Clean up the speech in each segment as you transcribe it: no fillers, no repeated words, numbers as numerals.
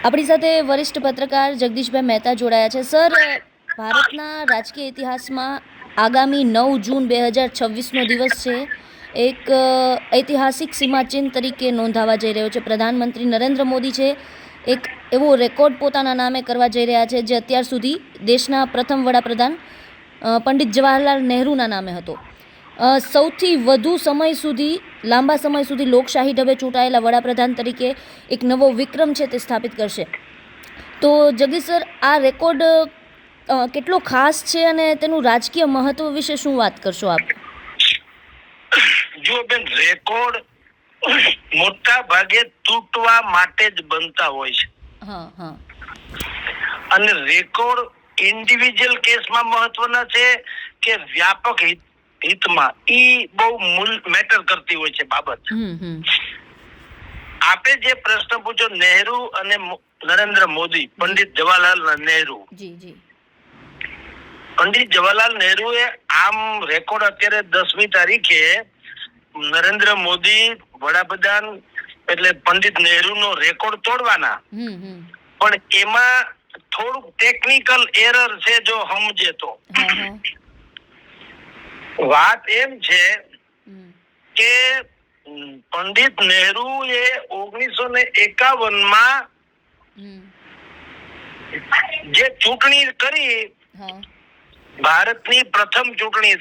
આપણી સાથે વરિષ્ઠ પત્રકાર જગદીશભાઈ મહેતા જોડાયા છે. સર, ભારતના રાજકીય ઇતિહાસમાં આગામી 9 જૂન 2026નો દિવસ છે એક ઐતિહાસિક સીમાચિહ્ન તરીકે નોંધાવા જઈ રહ્યો છે. પ્રધાનમંત્રી નરેન્દ્ર મોદી છે એક એવો રેકોર્ડ પોતાના નામે કરવા જઈ રહ્યા છે જે અત્યાર સુધી દેશના પ્રથમ વડાપ્રધાન પંડિત જવાહરલાલ નહેરુના નામે હતો. સૌથી વધુ સમય સુધી, લાંબા સમય સુધી લોકશાહી ઢબે ચૂંટાયેલા વડાપ્રધાન તરીકે એક નવો વિક્રમ છે તે સ્થાપિત કરશે. તો જગદીશ સર, આ રેકોર્ડ કેટલો ખાસ છે અને તેનું રાજકીય મહત્વ વિશે શું વાત કરશો આપ? જો બેન, રેકોર્ડ મોટા ભાગે તૂટવા માટે જ બનતા હોય છે. હા હા. અને રેકોર્ડ ઇન્ડિવિજ્યુઅલ કેસમાં મહત્વના છે કે વ્યાપક હિતમાં, ઈ બહુ મેટર કરતી હોય છે બાબત. આપે જે પ્રશ્ન પૂછો, નહેરુ અને નરેન્દ્ર મોદી, પંડિત જવાહરલાલ નહેરુ. જી જી. પંડિત જવાહરલાલ નહેરુએ આમ રેકોર્ડ અત્યારે 10મી તારીખે નરેન્દ્ર મોદી વડાપ્રધાન એટલે પંડિત નહેરુનો રેકોર્ડ તોડવાના, પણ એમાં થોડુંક ટેકનિકલ એરર છે જો સમજે તો. વાત એમ છે કે પંડિત નહેરુ એ 1951માં જે ચૂંટણી કરી, ભારતની પ્રથમ ચૂંટણી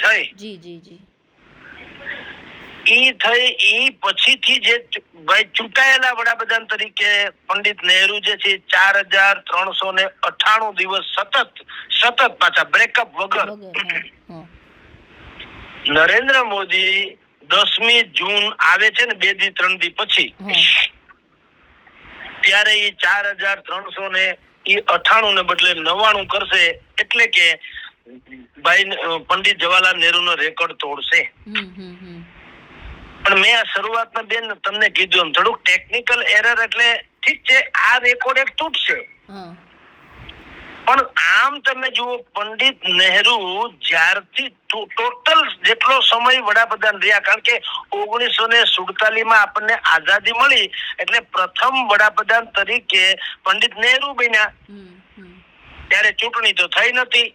થઈ, ઈ પછીથી જે ભાઈ ચૂંટાયેલા વડાપ્રધાન તરીકે પંડિત નહેરુ જે છે 4398 દિવસ સતત પાછા બ્રેકઅપ વગર. નરેન્દ્ર મોદી 10મી જૂન આવે છે ને 2 થી 3 દી પછી, ત્યારે એ 4398 ને બદલે 99 કરશે, એટલે કે ભાઈ પંડિત જવાહરલાલ નહેરુ નો રેકોર્ડ તોડશે. પણ મેં આ શરૂઆતમાં બેન તમને કીધું એમ થોડુંક ટેકનિકલ એરર, એટલે ઠીક છે આ રેકોર્ડ એક તૂટશે, પણ આમ તમે જુઓ પંડિત નહેરુ જ્યારથી ટોટલ જેટલો સમય વડાપ્રધાન રહ્યા, કારણ કે 1947માં આપણને આઝાદી મળી એટલે પ્રથમ વડાપ્રધાન તરીકે પંડિત નહેરુ બન્યા. ત્યારે ચૂંટણી તો થઈ નથી,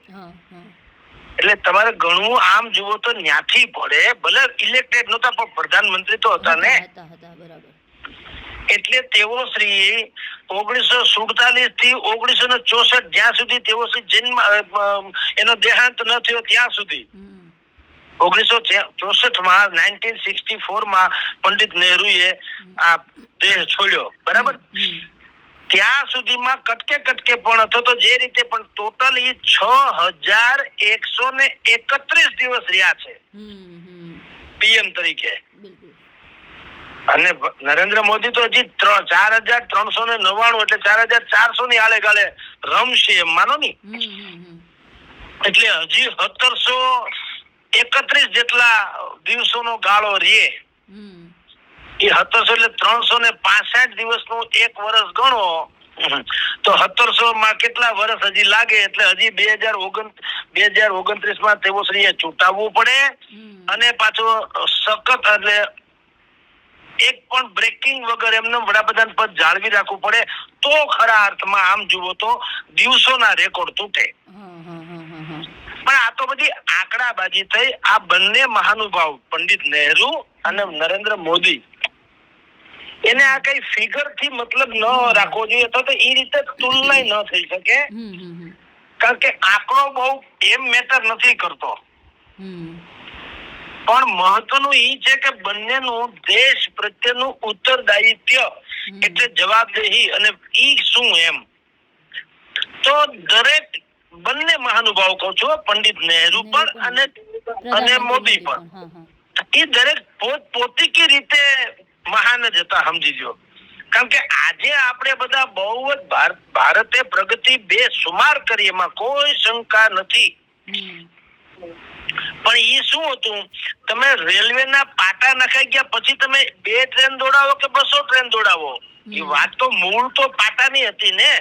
એટલે તમારે ગણવું આમ જુઓ તો ન્યાથી પડે. ભલે ઇલેક્ટેડ નહોતા પણ પ્રધાનમંત્રી તો હતા ને. એટલે તેઓ શ્રી 1947 થી 1964 જ્યાં સુધી તેઓ શ્રી જન્મ એનો દેહાંત ન થયો ત્યાં સુધી, 1964માં 1964માં પંડિત નહેરુએ આ દેહ છોડ્યો, બરાબર. ત્યાં સુધીમાં કટકે પણ અથવા તો જે રીતે પણ ટોટલ 6131 દિવસ રહ્યા છે પીએમ તરીકે. અને નરેન્દ્ર મોદી તો હજી 4399 એટલે 4400 ની આલે ગાલે રમશે એમ માનો ની. એટલે હજી 1731 જેટલા દિવસોનો ગાળો રે. એ 1700 એટલે 365 દિવસનું એક વર્ષ ગણો તો 1700 માં કેટલા વર્ષ હજી લાગે? એટલે હજી 2029માં તેઓ શ્રીએ ચૂંટાવવું પડે, અને પાછો સખત એટલે એક પણ બ્રેકિંગ વગર એમને વડાપ્રધાન પદ જાળવી રાખવું પડે, તો ખરા અર્થમાં આમ જુઓ તો દિવસોના રેકોર્ડ તૂટે. પણ આ તો બધી આંકડાબાજી થઈ. આ બંને મહાનુભાવ પંડિત નહેરુ અને નરેન્દ્ર મોદી, એને આ કઈ ફિગર થી મતલબ ન રાખવો જોઈએ, તો એ રીતે તુલના ન થઈ શકે, કારણ કે આંકડો બહુ એમ મેટર નથી કરતો. પણ મહત્વનું એ છે કે બંનેનું દેશ પ્રત્યેનું ઉત્તરદાયિત્વ એટલે જવાબદેહી અને ઈ શું એમ. તો દરેક બંને મહાનુભાવ કહું છું, પંડિત નહેરુ પણ અને મોદી પણ, એ દરેક પોતપોતી રીતે મહાન જ હતા, સમજી લો. કારણ કે આજે આપણે બધા બહુ જ ભારતે પ્રગતિ બેસુમાર કરી, એમાં કોઈ શંકા નથી. પણ એ શું હતું, તમે રેલવેના પાટા નખાઈ ગયા પછી તમે 2 ટ્રેન દોડાવો કે 200 ટ્રેન દોડાવો, એ વાત તો મૂળ તો પાટાની હતી ને.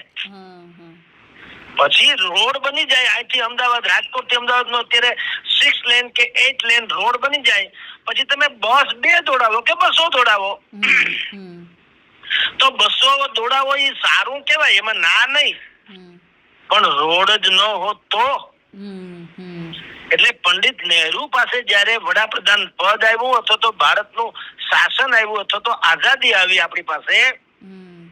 પછી રોડ બની જાય, અહીંથી અમદાવાદ, રાજકોટ થી અમદાવાદ નો અત્યારે 6 લેન કે 8 લેન રોડ બની જાય, પછી તમે બસ 2 દોડાવો કે 200 દોડાવો, તો બસો દોડાવો એ સારું કેવાય, એમાં ના નહીં, હમ પણ રોડ જ ન હોત તો. હમ એટલે પંડિત નહેરુ પાસે જયારે વડાપ્રધાન પદ આવ્યું અથવા તો ભારતનું શાસન આવ્યું અથવા તો આઝાદી આવી આપણી પાસે, હમ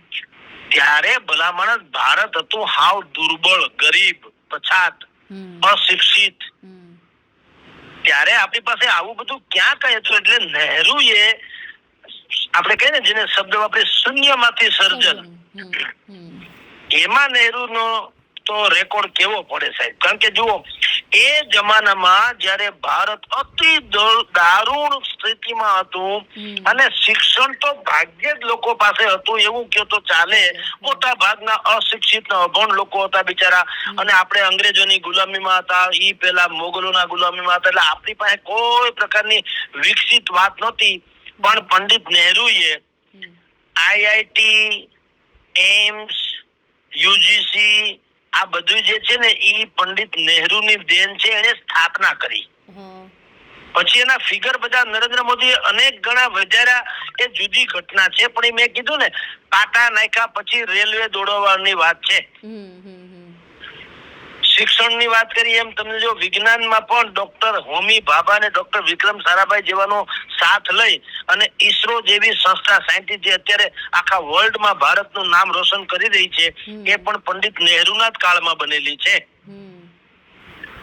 ત્યારે ભલામણ ભારત હતું હાવ દુર્બળ, ગરીબ, પછાત, હમ અશિક્ષિત. હમ ત્યારે આપણી પાસે આવું બધું ક્યાં કઈ હતું. એટલે નહેરુએ આપણે કહીએ ને જેને શબ્દ વાપરે શૂન્યમાંથી સર્જન, એમાં નહેરુનો તો રેકોર્ડ કેવો પડે સાહેબ. કારણ કે જુઓ, એ જમાનામાં જયારે ભારત અતિ દારૂણ સ્થિતિમાં હતું અને શિક્ષણ તો ભાગ્યે જ લોકો પાસે હતું એવું કહો તો ચાલે. મોટા ભાગના અશિક્ષિત અભણ લોકો હતા બિચારા, અને આપણે અંગ્રેજોની ગુલામીમાં હતા, ઈ પેલા મોગલોના ગુલામીમાં હતા. એટલે આપણી પાસે કોઈ પ્રકારની વિકસિત વાત નહોતી. પણ પંડિત નહેરુએ આઈઆઈટી, એમ્સ, યુજીસી આ બધું જે છે ને એ પંડિત નહેરુની દેન છે. એને સ્થાપના કરી. પછી એના ફિગર બધા નરેન્દ્ર મોદીએ અનેક ગણા વધાર્યા. એ જુદી ઘટના છે, પણ એ મેં કીધું ને પાટા નાખ્યા પછી રેલવે દોડવાની વાત છે. શિક્ષણની વાત કરી એમ તમને જો વિજ્ઞાનમાં પણ ડોક્ટર હોમી ભાભા અને ડોક્ટર વિક્રમ સારાભાઈ જેવાનો સાથ લઈ અને ઈસરો જેવી સંસ્થા સાયન્ટિસ્ટ જે અત્યારે આખા વર્લ્ડમાં ભારતનું નામ રોશન કરી રહી છે, એ પણ પંડિત નહેરુના જ કાળમાં બનેલી છે.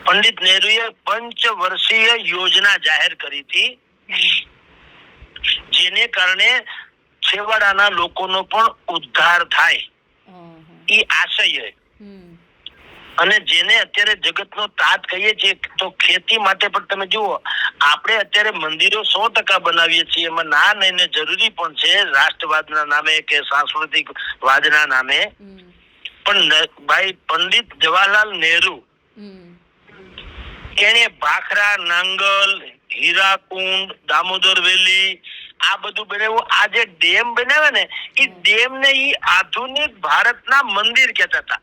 પંડિત નહેરુએ પંચવર્ષીય યોજના જાહેર કરી હતી, જેને કારણે છેવાડાના લોકોનો પણ ઉદ્ધાર થાય એ આશય. અને જેને અત્યારે જગતનો તાત કહીએ છીએ, તો ખેતી માટે પણ તમે જુઓ, આપણે અત્યારે મંદિરો 100% બનાવીએ છીએ. એમાં ના નહીં જરૂરી પણ છે, રાષ્ટ્રવાદના નામે કે સાંસ્કૃતિક વાદના નામે. પણ ભાઈ પંડિત જવાહરલાલ નહેરુ એને ભાખરા, નાંગલ, હીરાકુંડ, દામોદર વેલી આ બધું બનાવ્યું. આ જે ડેમ બનાવે ને એ ડેમ ને એ આધુનિક ભારતના મંદિર કહેતા હતા.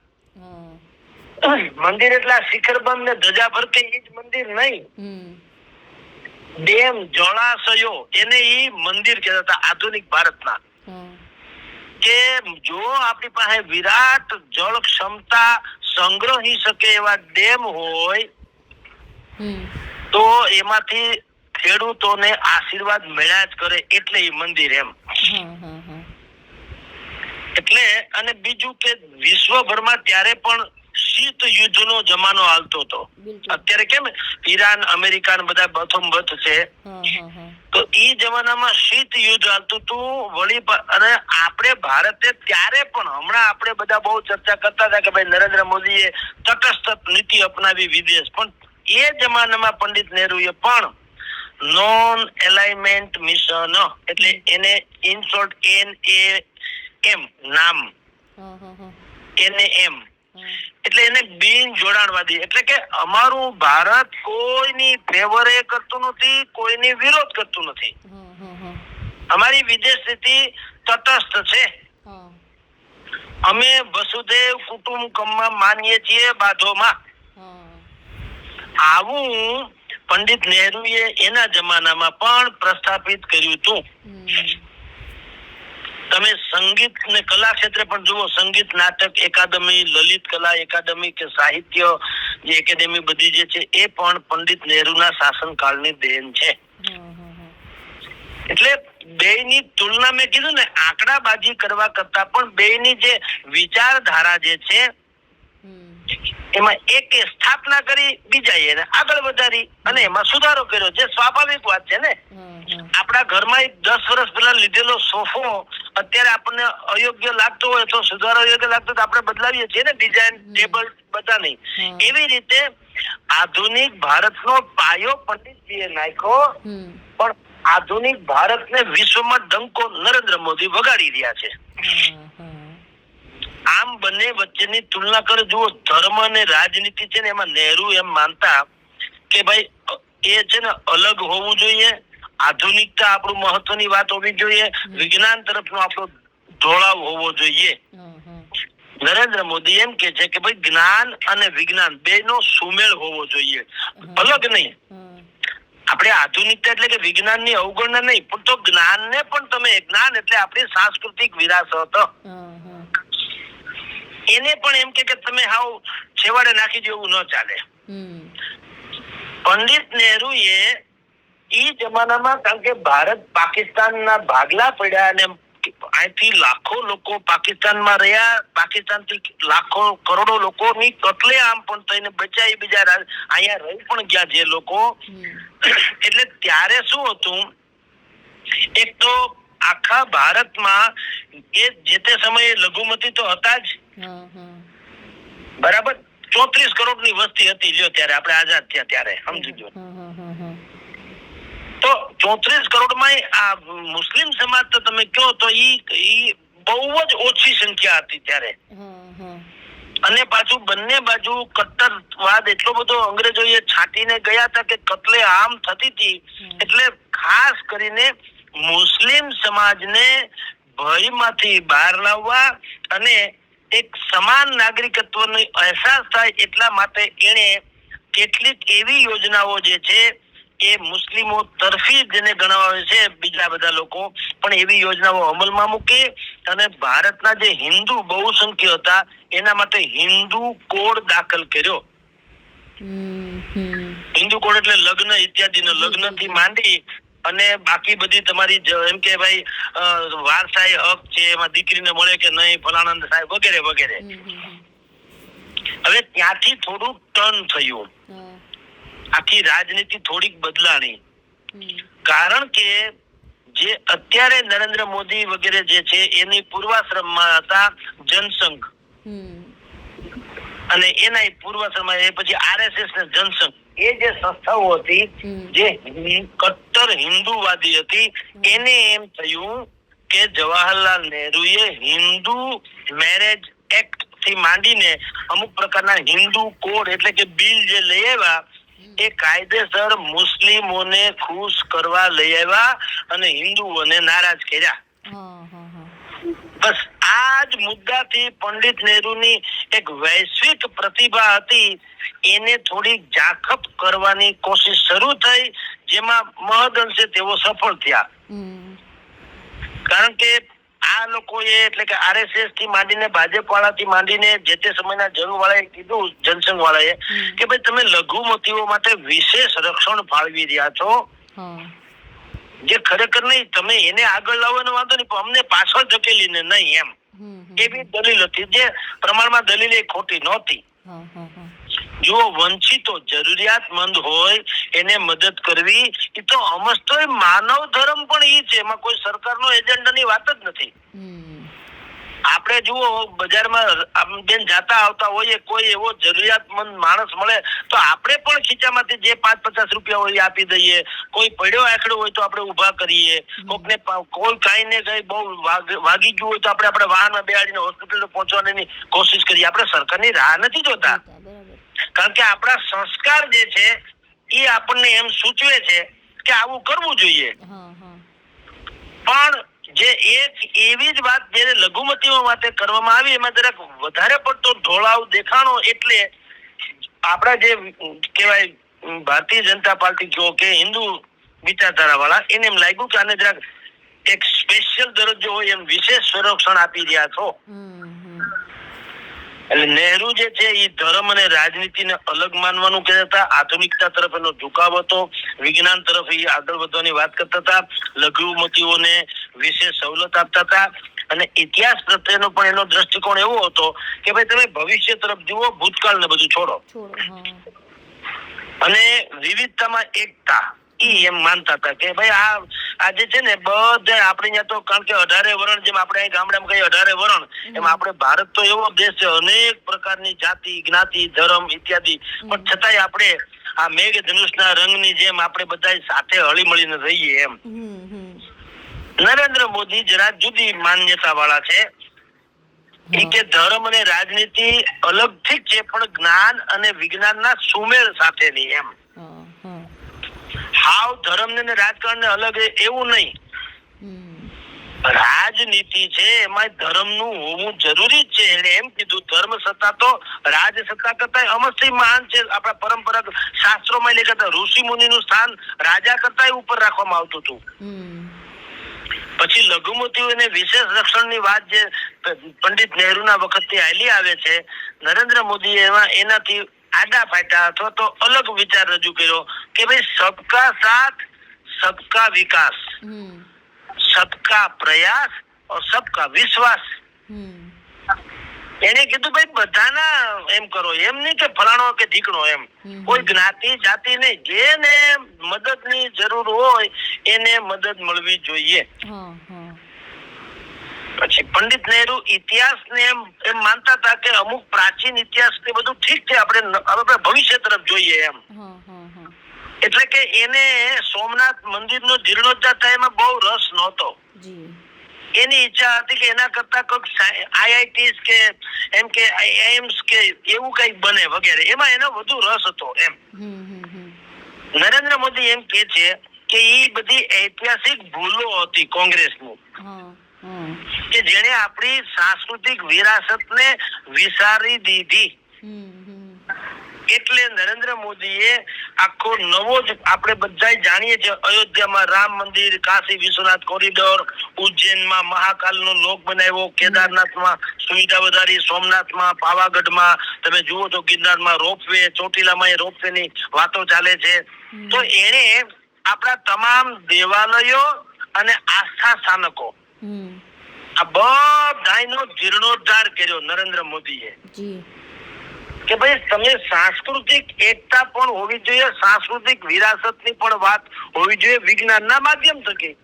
મંદિર એટલે શિખરબંધ ને ધજા ફરકે એ જ મંદિર નહીં. ડેમ, જળાશયો એને એ મંદિર કહેતા હતા આધુનિક ભારતના. કે જો આપણી પાસે વિરાટ જળ ક્ષમતા સંગ્રહી શકે એવા ડેમ હોય તો એમાંથી ખેડૂતોને આશીર્વાદ મળ્યા જ કરે, એટલે એ મંદિર એમ. એટલે અને બીજું કે વિશ્વભરમાં ત્યારે પણ શીત યુદ્ધનો જમાનો હાલતો હતો. અત્યારે કેમ ઈરાન, અમેરિકા બધા બથોબથ છે, તો ઈ જમાનામાં શીત યુદ્ધ હાલતું હતું. વળી અને આપણે ભારતે ત્યારે પણ, હમણાં આપણે બધા બહુ ચર્ચા કરતા હતા કે ભાઈ નરેન્દ્ર મોદીએ તટસ્થ નીતિ અપનાવી વિદેશ, પણ એ જમાનામાં પંડિત નહેરુએ પણ નોન એલાઇનમેન્ટ મિશન, એટલે એને ઇન શોર્ટ NAM નામ, NAM એટલે એને બિન જોડાણવાદી. એટલે કે અમારું ભારત કોઈની ફેવરે કરતું નથી, કોઈની વિરોધ કરતું નથી. અમારી વિદેશ નીતિ તટસ્થ છે. અમે વસુદેવ કુટુંબકમમાં માનીએ છીએ, બાધોમાં. આવું પંડિત નહેરુએ એના જમાનામાં પણ પ્રસ્થાપિત કર્યું હતું. તમે સંગીત ને કલા ક્ષેત્રે પણ જુઓ, સંગીત નાટક એકાડમી, લલિત કલા એકાડમી કે સાહિત્ય જે એકેડેમી બધી જે છે એ પણ પંડિત નહેરુના શાસનકાળની દેન છે. એટલે બેયની તુલના મેં કીધું ને, આંકડાબાજી કરવા કરતા પણ બેયની જે વિચારધારા જે છે એમાં એકે સ્થાપના કરી, બીજા એને આગળ વધારી અને એમાં સુધારો કર્યો, જે સ્વાભાવિક વાત છે ને. આપણા ઘરમાં 10 વર્ષ પહેલા લીધેલો સોફો અત્યારે આપણને અયોગ્ય લાગતો હોય તો સુધારો યોગ્ય લાગતો તો આપણે બદલાવીએ છીએ ને, ડિઝાઇન, ટેબલ બધા નહીં. એવી રીતે આધુનિક ભારતનો પાયો પંડિતજીએ નાખ્યો, પણ આધુનિક ભારતને વિશ્વમાં ડંકો નરેન્દ્ર મોદી વગાડી રહ્યા છે. આમ બંને વચ્ચેની તુલના કરે જુઓ, ધર્મ અને રાજનીતિ છે ને, એમાં નહેરુ એમ માનતા કે ભાઈ એ છે ને અલગ હોવું જોઈએ, આધુનિકતા આપણું મહત્વની વાત હોવી જોઈએ, વિજ્ઞાન તરફનો આપણો ઢોળાવ હોવો જોઈએ. નરેન્દ્ર મોદી એમ કે છે કે ભાઈ જ્ઞાન અને વિજ્ઞાન બેનો સુમેળ હોવો જોઈએ, અલગ નહીં. આપણે આધુનિકતા એટલે કે વિજ્ઞાનની અવગણના નહીં, પણ તો જ્ઞાનને પણ તમે, જ્ઞાન એટલે આપણી સાંસ્કૃતિક વિરાસત, એને પણ એમ કે તમે હાવ છેવાડે નાખી દો, એવું ન ચાલે. પંડિત નહેરુએ ઈ જમાનામાં, કારણ કે ભારત પાકિસ્તાનના ભાગલા પડ્યા અને અહીંથી લાખો લોકો પાકિસ્તાનમાં રહ્યા, પાકિસ્તાનથી લાખો કરોડો લોકોની કતલેઆમ પણ થઈને બચાવી, બીજા અહીંયા રહી પણ ગયા જે લોકો. એટલે ત્યારે શું હતું, એક તો આખા ભારતમાં એ જે તે સમયે લઘુમતી તો હતા જ, બરાબર, 34 કરોડની વસ્તી હતી લ્યો ત્યારે, આપણે આઝાદ થયા ત્યારે, સમજી ગયો. તો 34 કરોડમાં આ મુસ્લિમ સમાજ તો તમે કહો તો ઈ બહુ જ ઓછી સંખ્યા હતી ત્યારે. અને પાછું બંને બાજુ કટ્ટરવાદ એટલો બધો અંગ્રેજોએ છાંટીને ગયા હતા કે કતલે આમ થતી હતી. એટલે ખાસ કરીને મુસ્લિમ સમાજને ભયમાંથી બહાર લાવવા અને એક સમાન નાગરિકત્વનો અહેસાસ થાય એટલા માટે એણે કેટલીક એવી યોજનાઓ જે છે એ મુસ્લિમો તરફી જેને ગણાવે છે બીજા બધા લોકો, પણ એવી યોજનાઓ અમલમાં મૂકી અને ભારતના જે હિન્દુ બહુસંખ્ય હતા એના માટે હિન્દુ કોડ દાખલ કર્યો. હિન્દુ કોડ એટલે લગ્ન ઇત્યાદિનો, લગ્નથી માંડી અને બાકી બધી તમારી એમ કે ભાઈ વારસાઈ હક છે, એમાં દીકરીને મળે કે નહીં, ફલાણા સાહેબ વગેરે વગેરે. હવે ત્યાંથી થોડું ટર્ન થયું, આખી રાજનીતિ થોડીક બદલાણી. કારણ કે જે અત્યારે નરેન્દ્ર મોદી વગેરે જે છે એની પૂર્વાશ્રમમાં હતા જનસંઘ, અને એના પૂર્વાશ્રમમાં એ પછી RSS ને જનસંઘ, એ જે સંસ્થાઓ હતી જે કટ્ટર હિન્દુવાદી હતી, એને એમ થયું કે જવાહરલાલ નહેરુએ હિન્દુ મેરેજ એક્ટ થી માંડીને અમુક પ્રકારના હિન્દુ કોડ એટલે કે બિલ જે લઈ આવ્યા એ કાયદેસર મુસ્લિમોને ખુશ કરવા લઈ આવ્યા અને હિન્દુઓને નારાજ કર્યા. બસ આ જ મુદ્દાથી પંડિત નહેરુની એક વૈશ્વિક પ્રતિભા હતી એને થોડી ઝાંખપ કરવાની કોશિશ શરૂ થઈ, જેમાં મહદઅંશે તેઓ સફળ થયા. કારણ કે આ લોકોએ એટલે કે RSS થી માંડીને ભાજપ વાળાથી માંડીને જે તે સમયના જંગ વાળાએ કીધું, જનસંઘ વાળાએ, કે ભાઈ તમે લઘુમતીઓ માટે વિશેષ રક્ષણ ફાળવી રહ્યા છો, જે ખરેખર નહીં, તમે એને આગળ લાવવાનો વાંધો નહીં, પણ અમને પાછળ ધકેલીને નહીં, એમ એવી દલીલ હતી, જે પ્રમાણમાં દલીલ એ ખોટી નહોતી. જો વંચિતો જરૂરિયાતમંદ હોય એને મદદ કરવી એ તો અમસ્તો માનવ ધર્મ પણ ઈ છે, એમાં કોઈ સરકારનો એજન્ડાની વાત જ નથી. આપણે જુઓ બજારમાં બેન જાતા આવતા હોઈએ, કોઈ એવો જરૂરિયાતમંદ માણસ મળે તો આપણે પણ ખીચામાંથી જે 5-50 રૂપિયા હોય આપી દઈએ, કોઈ પડ્યો આંકડો હોય તો આપણે ઉભા કરીએ, કોકને કોઈ કઈ ને કઈ બહુ વાગી ગયું હોય તો આપણે આપણા વાહનમાં બેહાડીને હોસ્પિટલ પહોંચવાની કોશિશ કરીએ. આપણે સરકારની રાહ નથી જોતા, કારણ કે આપણા સંસ્કાર જે છે એ આપણને એમ સૂચવે છે કે આવું કરવું જોઈએ. પણ જે એક એવી જ વાત જે લઘુમતીઓ માટે કરવામાં આવી એમાં જરાક વધારે પડતો ઢોળાવ દેખાણો, એટલે આપણા જે કહેવાય ભારતીય જનતા પાર્ટી કહો કે હિન્દુ વિચારધારા વાળા, એને એમ લાગ્યું કે આને જરાક એક સ્પેશિયલ દરજ્જો હોય એમ વિશેષ સંરક્ષણ આપી રહ્યા છો. એટલે નહેરુ જે છે એ ધર્મ અને રાજનીતિને અલગ માનવાનું કહેતા હતા, આધુનિકતા તરફ એનો ઝુકાવ હતો, વિજ્ઞાન તરફ એ આગળ વધવાની વાત કરતા હતા, લઘુમતીઓને વિશેષ સવલત આપતા હતા, અને ઇતિહાસ પ્રત્યેનો પણ એનો દ્રષ્ટિકોણ એવો હતો કે ભાઈ તમે ભવિષ્ય તરફ જુઓ, ભૂતકાળ ને બધું છોડો, અને વિવિધતામાં એકતા ઈ એમ માનતા હતા કે ભાઈ આ જે છે ને બધા આપણે અહીંયા તો, કારણ કે 18 વરણ, જેમ આપણે અહીં ગામડામાં કહીએ 18 વરણ, એમ આપણે ભારત તો એવો દેશ છે અનેક પ્રકારની જાતિ, જ્ઞાતિ, ધર્મ ઇત્યાદિ, પણ છતાંય આપણે આ મેઘ ધનુષના રંગની જેમ આપણે બધા સાથે હળી મળીને રહીએ એમ. નરેન્દ્ર મોદી જરા જુદી માન્યતા વાળા છે કે ધર્મ અને રાજનીતિ અલગ ઠીક છે, પણ જ્ઞાન અને વિજ્ઞાનના સુમેળ સાથેની એમ. હાવ ધર્મ ને રાજકારણ ને અલગ એવું નહીં. રાજનીતિ છે એમાં ધર્મનું હોવું જરૂરી છે. એને એમ કીધું ધર્મ સત્તા તો રાજ સત્તા કરતા અમસ્થી મહાન છે. આપણા પરંપરાગત શાસ્ત્રોમાં લેખાતા ઋષિ મુનિનું સ્થાન રાજા કરતા ઉપર રાખવામાં આવતું હતું. પછી લઘુમતીઓને વિશેષ રક્ષણની વાત જે પંડિત નહેરુના વખતથી હાલી આવે છે, નરેન્દ્ર મોદીએ એનાથી આડા ફાટ્યા અથવા તો અલગ વિચાર રજૂ કર્યો કે ભાઈ સબકા સાથ સબકા વિકાસ, સબકા પ્રયાસ और सबका વિશ્વાસ. એને કીધું ભાઈ બધાના એમ કરો, એમ નહીં કે ફલાણો કે ઢીકણો, એમ કોઈ જ્ઞાતિ જાતિ નહીં, જેને મદદની જરૂર હોય એને મદદ મળવી જોઈએ. પછી પંડિત નહેરુ ઇતિહાસને એમ માનતા હતા કે અમુક પ્રાચીન ઇતિહાસ તે બધું ઠીક છે, આપણે ભવિષ્ય તરફ જોઈએ એમ. એટલે કે એને સોમનાથ મંદિરનો જીર્ણોદ્ધાર થાય એમાં બહુ રસ નહોતો. એની ઈચ્છા હતી કે એના કરતા કોઈક આઈઆઈટીસ કે એમ કે એમ્સ કે એવું કઈ બને વગેરે, એમાં એનો વધુ રસ હતો એમ. નરેન્દ્ર મોદી એમ કે છે કે એ બધી ઐતિહાસિક ભૂલો હતી કોંગ્રેસની, કે જેને આપણી સાંસ્કૃતિક વિરાસતને વિસારી દીધી. એટલે નરેન્દ્ર મોદીએ આખો નવો જ, આપણે બધા જાણીએ છીએ, અયોધ્યામાં રામ મંદિર, કાશી વિશ્વનાથ કોરિડોર, ઉજ્જૈનમાં મહાકાલનો લોક બનાવ્યો, કેદારનાથમાં સુવિધા વધારી, સોમનાથમાં, પાવાગઢમાં તમે જુઓ તો ગિરનારમાં રોપવે, ચોટીલામાં એ રોપવેની વાતો ચાલે છે. તો એને આપણા તમામ દેવાલયો અને આસ્થા સ્થાનકો આ બધાનો જીર્ણોદ્ધાર કર્યો નરેન્દ્ર મોદીએ. કે ભાઈ તમે સાંસ્કૃતિક એકતા પણ હોવી જોઈએ, સાંસ્કૃતિક વિરાસતની પણ વાત હોવી જોઈએ વિજ્ઞાનના માધ્યમ થકી.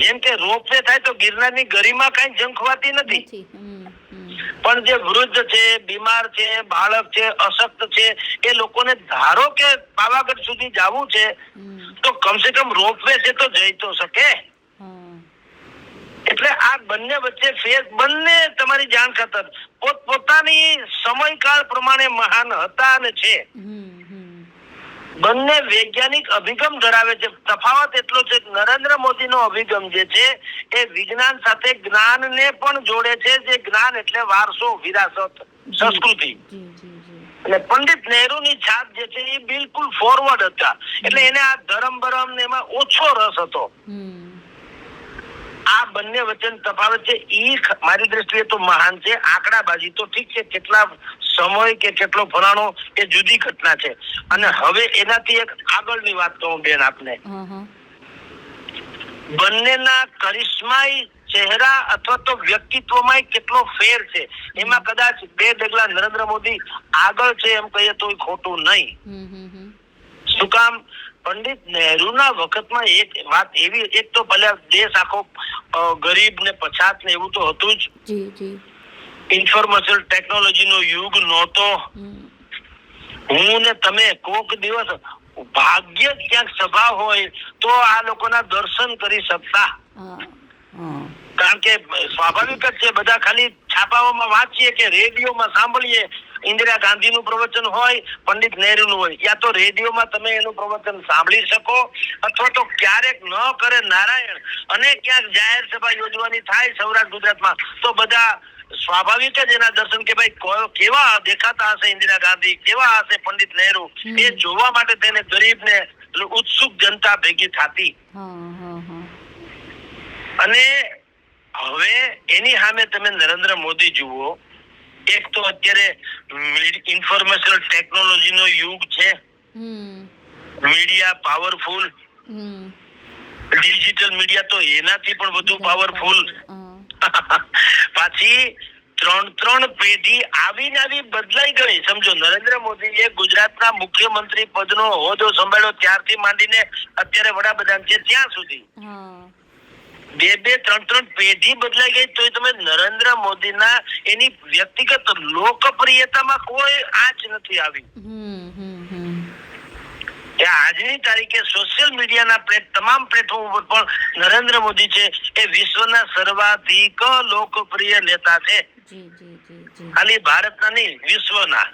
જેમ કે રોપવે થાય તો ગિરનારની ગરિમા કઈ ઝંખવાતી નથી, પણ જે વૃદ્ધ છે, બીમાર છે, બાળક છે, અશક્ત છે, એ લોકોને ધારો કે પાવાગઢ સુધી જવું છે તો કમસે કમ રોપવે છે તો જઈ તો શકે. એટલે આ બંને વચ્ચે ફેર, બંને તમારી જાણ ખાતર પોતપોતાની સમયકાળ પ્રમાણે મહાન હતા અને છે. બંને વૈજ્ઞાનિક અભિગમ ધરાવે છે. તફાવત એટલો છે કે નરેન્દ્ર મોદીનો અભિગમ જે છે એ વિજ્ઞાન સાથે જ્ઞાનને પણ જોડે છે, જે જ્ઞાન એટલે વારસો, વિરાસત, સંસ્કૃતિ. એટલે પંડિત નહેરુની છાપ જે છે એ બિલકુલ ફોરવર્ડ હતા. એટલે એને આ ધર્મ બરમ ને એમાં ઓછો રસ હતો. આ બંને વચ્ચે તફાવત છે. ઈ મારી દ્રષ્ટિએ તો મહાન છે. આંકડાબાજી તો ઠીક છે, કેટલા સમય કે કેટલો ફલાણો એ જુદી ઘટના છે. અને હવે એનાથી એક આગળની વાત કહું બેન આપને, બંનેના કરિશ્માઈ ચહેરા અથવા તો વ્યક્તિત્વમાં કેટલો ફેર છે, એમાં કદાચ બે ડગલા નરેન્દ્ર મોદી આગળ છે એમ કહીએ તો ખોટું નહીં. શું કામ? પંડિત નહેરુના વખતમાં એક વાત એવી, એક તો ભલે દેશ આખો ગરીબ ને પછાત ને એવું તો હતું જ, ઇન્ફોર્મેશન ટેકનોલોજીનો યુગ નહોતો. હું ને તમે કોક દિવસ ભાગ્ય ક્યાંક સભા હોય તો આ લોકોના દર્શન કરી શકતા, કારણ કે સ્વાભાવિક જ છે, બધા ખાલી છાપાઓમાં વાંચીએ કે રેડિયોમાં સાંભળીએ, ઇન્દિરા ગાંધીનું પ્રવચન હોય, પંડિત નહેરુનું હોય, યા તો રેડિયોમાં તમે એનું પ્રવચન સાંભળી શકો, અથવા તો ક્યારેક ન કરે નારાયણ અને ક્યાંક જાહેર સભા યોજવાની થાય સૌરાષ્ટ્ર ગુજરાતમાં તો બધા સ્વાભાવિક જ એના દર્શન, કે ભાઈ કેવા દેખાતા હશે ઇન્દિરા ગાંધી, કેવા હશે પંડિત નહેરુ, એ જોવા માટે તેને ગરીબ ને ઉત્સુક જનતા ભેગી થતી. અને હવે એની સામે તમે નરેન્દ્ર મોદી જુઓ, એક તો અત્યારે ઇન્ફોર્મેશન ટેકનોલોજીનો યુગ છે, મીડિયા પાવરફુલ, ડિજિટલ મીડિયા તો એનાથી પણ વધુ પાવરફુલ. પાછી ત્રણ પેઢી આવી બદલાઈ ગઈ. સમજો, નરેન્દ્ર મોદીએ ગુજરાતના મુખ્યમંત્રી પદનો હોદ્દો સંભાળ્યો ત્યારથી માંડીને અત્યારે વડાપ્રધાન છે ત્યાં સુધી બે ત્રણ પેઢી બદલાઈ ગઈ, તો તમે નરેન્દ્ર મોદીના એની વ્યક્તિગત લોકપ્રિયતામાં કોઈ આંચ નથી આવી. આજની તારીખે સોશિયલ મીડિયાના તમામ પ્લેટફોર્મ ઉપર પણ નરેન્દ્ર મોદી છે એ વિશ્વના સર્વાધિક લોકપ્રિય નેતા છે. ખાલી ભારતના નહીં, વિશ્વના.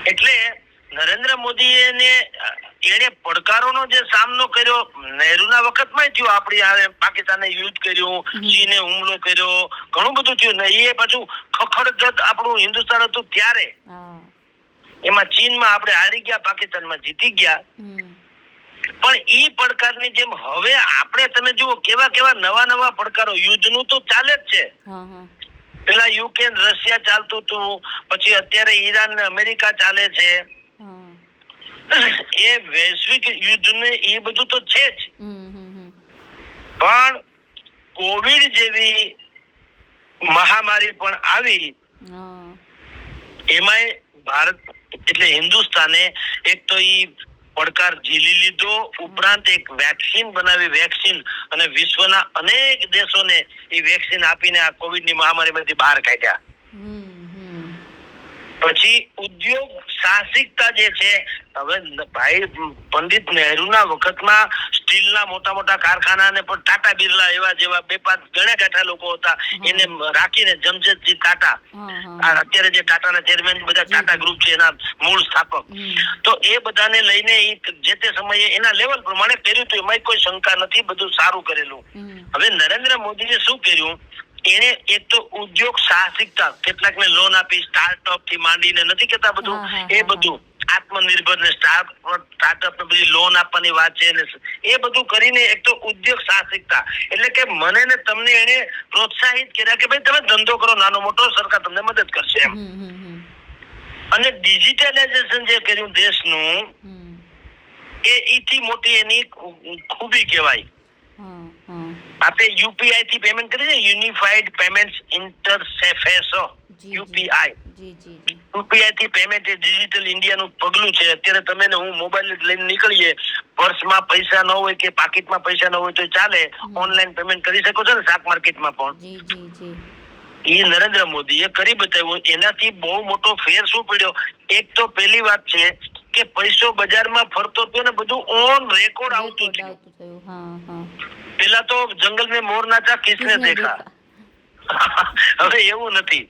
એટલે નરેન્દ્ર મોદી એને એને પડકારોનો જે સામનો કર્યો નહેરુના વખતમાં થયો, આપણી આ પાકિસ્તાને યુદ્ધ કર્યું, ચીને હુમલો કર્યો, ઘણું બધું થયું ને એ પાછું ખખડધજ આપણું હિન્દુસ્તાન હતું ત્યારે એમાં ચીનમાં આપણે હારી ગયા, પાકિસ્તાનમાં જીતી ગયા. પણ ઈ પડકારની જેમ હવે આપણે તમે જુઓ કેવા કેવા નવા પડકારો, યુદ્ધનું તો ચાલે જ છે. પેલા યુક્રેન રશિયા ચાલતું હતું, પછી અત્યારે ઈરાન ને અમેરિકા ચાલે છે. એ વૈશ્વિક યુદ્ધ ને એ બધું તો છે જ, પણ કોવિડ જેવી મહામારી પણ આવી. એમાંય ભારત એટલે હિન્દુસ્તાને એક તો ઈ પડકાર ઝીલી લીધો, ઉપરાંત એક વેક્સિન બનાવી, વેક્સિન અને વિશ્વના અનેક દેશોને એ વેક્સિન આપીને આ કોવિડની મહામારીમાંથી બહાર કાઢ્યા. પછી ઉદ્યોગ સાહસિકતા જે છે, હવે ભાઈ પંડિત નહેરુના વખતમાં સ્ટીલના મોટા કારખાના ને પણ ટાટા બિરલા એવા જેવા 2-5 ગણા ગાંઠા લોકો હતા, એને રાખીને જમશેદજી ટાટા, અત્યારે જે ટાટાના ચેરમેન બધા ટાટા ગ્રુપ છે એના મૂળ સ્થાપક, તો એ બધાને લઈને જે તે સમયે એના લેવલ પ્રમાણે કર્યું હતું, એમાં કોઈ શંકા નથી, બધું સારું કરેલું. હવે નરેન્દ્ર મોદીએ શું કર્યું, એને એક તો ઉદ્યોગ સાહસિકતા, કેટલાકને લોન આપી, સ્ટાર્ટઅપ થી માંડીને નથી કેતા બધું, એ બધું આત્મનિર્ભર ને સ્ટાર્ટઅપ ને બધી લોન આપવાની વાત છે ને, એ બધું કરીને એક તો ઉદ્યોગ સાહસિકતા એટલે કે મને ને તમને એને પ્રોત્સાહિત કર્યા કે ભાઈ તમે ધંધો કરો નાનો મોટો, સરકાર તમને મદદ કરશે એમ. અને ડિજિટલાઇઝેશન જે કર્યું દેશનું, એ ઈથી મોટી એની ખૂબી કહેવાય. આપણે યુપીઆઈ થી પેમેન્ટ કરીએ ને, યુનિફાઈડ પેમેન્ટ ઇન્ટરફેસ, યુપીઆઈ થી પેમેન્ટ એ ડિજિટલ ઇન્ડિયાનું પગલું છે. અત્યારે તમે ને હું મોબાઈલ લઈને નીકળીએ, પર્સમાં પૈસા ન હોય કે પાકીટમાં પૈસા ન હોય તો ચાલે, ઓનલાઈન પેમેન્ટ કરી શકો છો ને શાક માર્કેટમાં પણ. એ નરેન્દ્ર મોદીએ કરી બતાવ્યું. એનાથી બહુ મોટો ફેર શું પડ્યો, એક તો પહેલી વાત છે કે પૈસો બજારમાં ફરતો હતો ને બધું ઓન રેકોર્ડ આવતું હતું. પેલા તો જંગલ में मोर नाचा किसने देखा, હવે એવું નથી.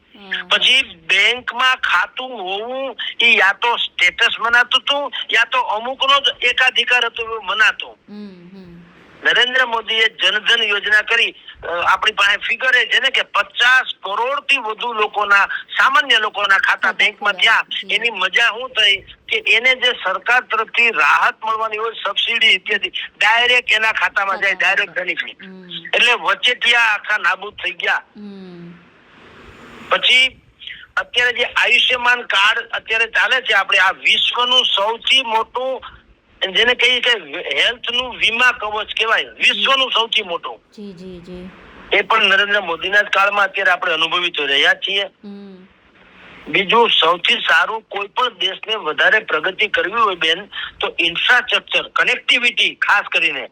પછી બેંકમાં ખાતું હોવું એ યા તો સ્ટેટસ મનાતું હતું, યા તો અમુકનો જ એકાધિકાર હતો એવું મનાતું. નરેન્દ્ર મોદીએ જનધન યોજના કરી, આપણી પાસે ફિગર છે ને કે 50 કરોડથી વધુ લોકોના, સામાન્ય લોકોના ખાતા બેંકમાં થયા. એની મજા શું થઈ કે એને જે સરકાર તરફથી રાહત મળવાની હોય, સબસિડી ઇત્યાદિ, ડાયરેક્ટ એના ખાતામાં જાય, ડાયરેક્ટ બેનિફિટ. એટલે વચેટિયા આખા નાબૂદ થઈ ગયા. પછી અત્યારે જે આયુષ્યમાન કાર્ડ અત્યારે ચાલે છે, આપણે આ વિશ્વનું સૌથી મોટું, જેને કહીએ કે હેલ્થ નું વીમા કવચ કહેવાય, વિશ્વનું સૌથી મોટું. એ પણ નરેન્દ્ર મોદીના જ કાળમાં અત્યારે આપણે અનુભવી તો રહ્યા છીએ. બીજું સૌથી સારું, કોઈ પણ દેશને વધારે પ્રગતિ કરવી હોય બેન, તો ઇન્ફ્રાસ્ટ્રક્ચર, કનેક્ટિવિટી ખાસ કરીને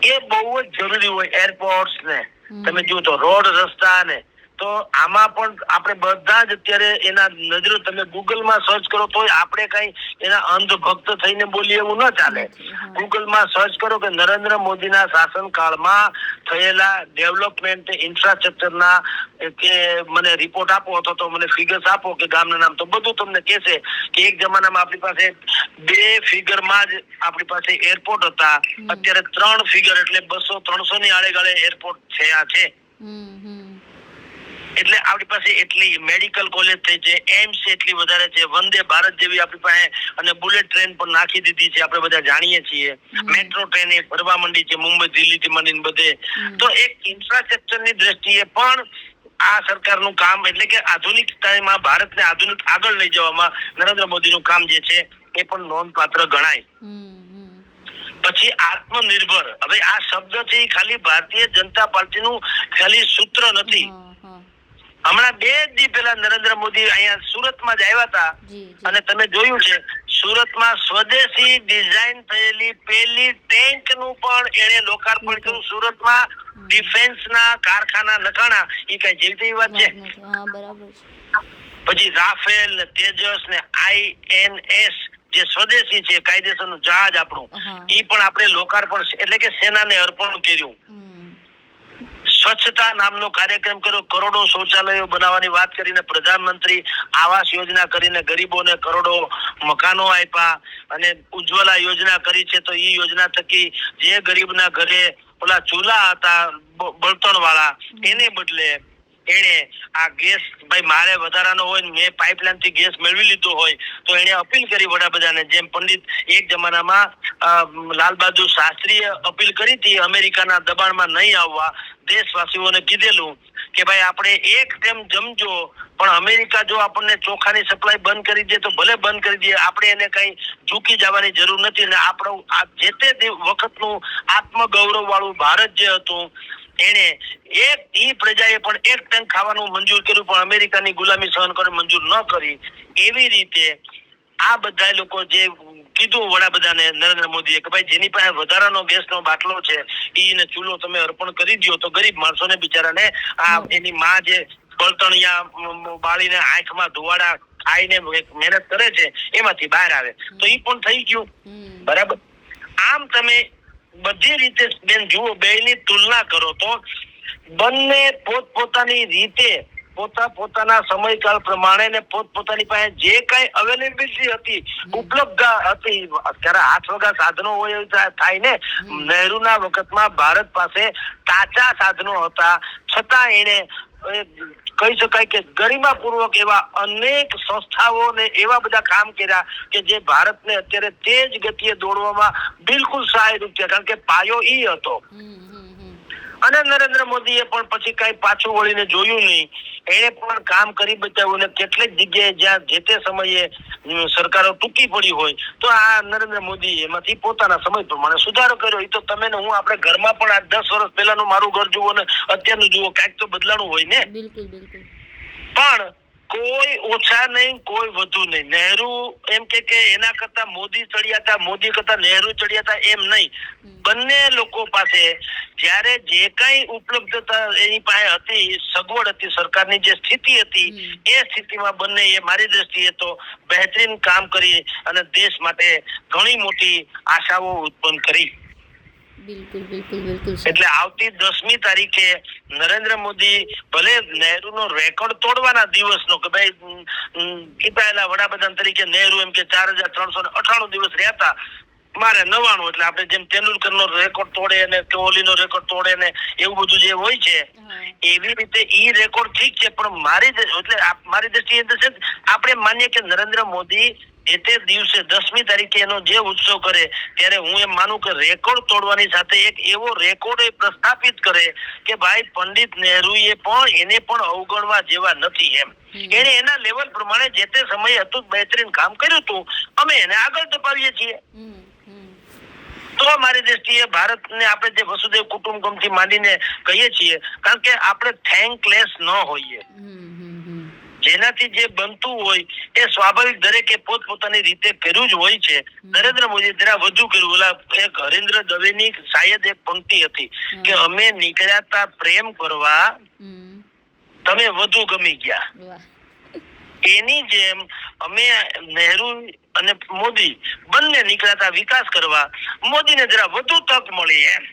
એ બહુ જ જરૂરી હોય. એરપોર્ટ્સ ને તમે જુઓ તો રોડ, રસ્તા ને, તો આમાં પણ આપણે બધા જ અત્યારે એના નજરો, તમે ગૂગલમાં સર્ચ કરો તો આપણે કઈ એના અંધભક્ત થઈને બોલીએ એવું ન ચાલે. ગૂગલમાં સર્ચ કરો કે નરેન્દ્ર મોદીના શાસનકાળમાં થયેલા ડેવલપમેન્ટ ઇન્ફ્રાસ્ટ્રક્ચરના કે મને રિપોર્ટ આપો અથવા તો મને ફિગર્સ આપો કે ગામના નામ, તો બધું તમને કહેશે કે એક જમાનામાં આપણી પાસે 2 ફિગરમાં જ આપણી પાસે એરપોર્ટ હતા, અત્યારે 3 ફિગર એટલે 200-300 ની આડેગાળે એરપોર્ટ થયા છે. એટલે આપણી પાસે એટલી મેડિકલ કોલેજ થઈ છે, એમ્સ એટલી વધારે છે, વંદે ભારત જેવી આપણી પાસે, અને બુલેટ ટ્રેન પણ નાખી દીધી છે, આપણે બધા જાણીએ છીએ. મેટ્રો ટ્રેન એ ફરવા માંડી છે, મુંબઈ, દિલ્હી થી માંડીને બધે. તો એક ઇન્ફ્રાસ્ટ્રક્ચરની દ્રષ્ટિએ પણ આ સરકારનું કામ, એટલે કે આધુનિકતામાં ભારતને આધુનિક આગળ લઈ જવામાં નરેન્દ્ર મોદીનું કામ જે છે એ પણ નોંધપાત્ર ગણાય. પછી આત્મનિર્ભર, હવે આ શબ્દ છે એ ખાલી ભારતીય જનતા પાર્ટીનું ખાલી સૂત્ર નથી. હમણાં 2 દી પહેલા નરેન્દ્ર મોદી અહીંયા સુરતમાં જ આવ્યા હતા, અને તમે જોયું છે સુરતમાં સ્વદેશી ડિઝાઇન થયેલી પહેલી ટેન્કનું પણ એને લોકાર્પણ કર્યું. સુરતમાં ડિફેન્સના કારખાના નખાણા, એ કઈ જેવી વાત છે? પછી રાફેલ ને તેજસ ને INS જે સ્વદેશી છે, કાયદેસરનું જહાજ આપણું, એ પણ આપણે લોકાર્પણ એટલે કે સેનાને અર્પણ કર્યું. સ્વચ્છતા નામનો કાર્યક્રમ કર્યો, કરોડો શૌચાલયો બનાવવાની વાત કરીને, પ્રધાનમંત્રી આવાસ યોજના કરીને ગરીબોને કરોડો મકાનો આપ્યા, અને ઉજ્જવલા યોજના કરી છે. તો એ યોજના થકી જે ગરીબના ઘરે ઓલા ચૂલા હતા બળતણ વાળા, એને બદલે એને આ ગેસ, ભાઈ મારે વધારાનો હોય ને મેં પાઇપલાઇન થી ગેસ મેળવી લીધો હોય તો એને અપીલ કરી વડાપ્રધાને, જેમ પંડિત એક જમાનામાં લાલ બહાદુર શાસ્ત્રીએ અપીલ કરી હતી અમેરિકાના દબાણમાં નહીં આવવા, દેશવાસીઓને કીધેલું કે ભાઈ આપણે એક ટાઈમ જમજો, પણ અમેરિકા જો આપણને ચોખાની સપ્લાય બંધ કરી દે તો ભલે બંધ કરી દે, આપણે એને કઈ ઝૂકી જવાની જરૂર નથી. અને આપણું આ જે તે વખતનું આત્મગૌરવ વાળું ભારત જે હતું એને ઈ પ્રજાએ પણ એક ટાઈમ ખાવાનું મંજૂર કર્યું, પણ અમેરિકાની ગુલામી સહન કરી મંજૂર ન કરી. એવી રીતે આ બધા લોકો જે કીધું વડાપ્રધાને નરેન્દ્ર મોદીએ કે ભાઈ જેની પાસે વધારાનો ગેસનો બાટલો છે એને ચૂલો તમે અર્પણ કરી દો, તો ગરીબ માણસોને બિચારાને આ એની માં જે બળતણિયા બાળીને આંખમાં ધુવાડા ખાઈને મહેનત કરે છે એમાંથી બહાર આવે. તો ઈ પણ થઈ ગયું, બરાબર. આમ તમે બધી રીતે બેન જુઓ, બેની તુલના કરો તો બંને પોતપોતાની રીતે પોતાના સમયકાળ પ્રમાણે ને પોતપોતાની પાસે જે કઈ અવેલેબિલિટી હતી, ઉપલબ્ધ હતી, ત્યારે હાથ વગા સાધનો હોય એવું થાય ને. નહેરુના વખતમાં ભારત પાસે કાચા સાધનો હતા, છતાં એને કહી શકાય કે ગરિમાપૂર્વક એવા અનેક સંસ્થાઓ ને એવા બધા કામ કર્યા કે જે ભારતને અત્યારે તેજ ગતિએ દોડવામાં બિલકુલ સહાયરૂપ છે, કારણ કે પાયો ઈ હતો. અને નરેન્દ્ર મોદીએ પણ પછી કઈ પાછું વળીને જોયું નહીં, એને પણ કામ કરી બતાવ્યું. ને કેટલીક જગ્યાએ જ્યાં જે તે સમયે સરકારો ટૂંકી પડી હોય તો આ નરેન્દ્ર મોદી એમાંથી પોતાના સમય પ્રમાણે સુધારો કર્યો. એ તો તમે ને હું આપણે ઘરમાં પણ આ 10 વર્ષ પહેલાનું મારું ઘર જુઓ ને અત્યારનું જુઓ, કાંઈક તો બદલાણું હોય ને. બિલકુલ બિલકુલ. પણ કોઈ ઓછા નહીં, કોઈ વધુ નહીં. નહેરુ એમ કે એના કરતા મોદી ચડ્યા હતા, મોદી કરતા નહેરુ ચડ્યા હતા, એમ નહીં. બંને લોકો પાસે જયારે જે કઈ ઉપલબ્ધતા એની પાસે હતી, સગવડ હતી, સરકારની જે સ્થિતિ હતી, એ સ્થિતિમાં બંને એ મારી દ્રષ્ટિએ તો બહેતરીન કામ કરી અને દેશ માટે ઘણી મોટી આશાઓ ઉત્પન્ન કરી. બિલકુલ બિલકુલ બિલકુલ. એટલે આવતી 10મી તારીખે નરેન્દ્ર મોદી ભલે નહેરુનો રેકોર્ડ તોડવાના દિવસનો કે ભાઈ ચૂંટાયેલા વડાપ્રધાન તરીકે નહેરુ એમ કે 4398 દિવસ રહ્યા હતા, મારે 99, એટલે આપણે જેમ તેંડુલકરનો રેકોર્ડ તોડે અને કોહલીનો રેકોર્ડ તોડે ને એવું બધું જે હોય છે, એવી રીતે ઈ રેકોર્ડ ઠીક છે. પણ મારી દ્રષ્ટિએ આપણે માનીએ કે નરેન્દ્ર મોદી જે તે દિવસે 10મી તારીખે એનો જે ઉત્સવ કરે ત્યારે હું એમ માનું કે રેકોર્ડ તોડવાની સાથે એક એવો રેકોર્ડ એ પ્રસ્થાપિત કરે કે ભાઈ પંડિત નહેરુએ પણ એને પણ અવગણવા જેવા નથી. એમ એને એના લેવલ પ્રમાણે જે તે સમયે હતું બહેતરીન કામ કર્યું હતું, અમે એને આગળ ધપાવીએ છીએ. તો મારી દ્રષ્ટિએ ભારતને આપણે જે વસુદેવ કુટુંબકમથી માંડીને કહીએ છીએ, કારણ કે આપણે થેન્કલેસ ન હોઈએ. જેનાથી જે બનતું હોય એ સ્વાભાવિક દરેકે પોતપોતાની રીતે કર્યું જ હોય છે. નરેન્દ્ર મોદી જરા વધુ કર્યું. ઓલા એક હરીન્દ્ર દવેની શાયદ એક પંક્તિ હતી કે અમે નીકળ્યા તા પ્રેમ કરવા, તમે વધુ ગમી ગયા. એની જેમ અમે નહેરુ અને મોદી બંને નીકળ્યા હતા વિકાસ કરવા, મોદીને જરા વધુ તક મળી એમ.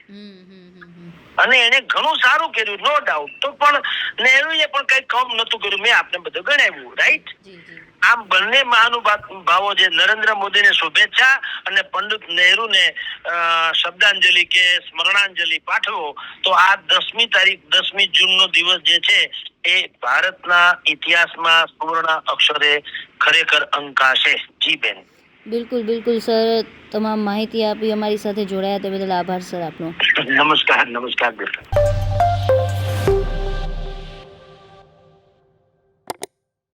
અને એને ઘણું સારું કર્યું, નો ડાઉટ. તો પણ નહેરુએ પણ કઈ કમ નતું કર્યું, મેં આપને બધું ગણાવ્યું, રાઈટ. આમ બંને મહાનુભાવો જે નરેન્દ્ર મોદીને શુભેચ્છા અને પંડિત નહેરુને શબ્દાંજલિ કે સ્મરણાંજલિ પાઠવો. તો આ 10મી જૂનનો દિવસ જે છે એ ભારતના ઇતિહાસમાં સુવર્ણ અક્ષરે ખરેખર અંકાશે. જી બેન. બિલકુલ બિલકુલ સર, તમામ માહિતી આપી, અમારી સાથે જોડાયા તે બદલ આભાર સર આપનો. નમસ્કાર બેન.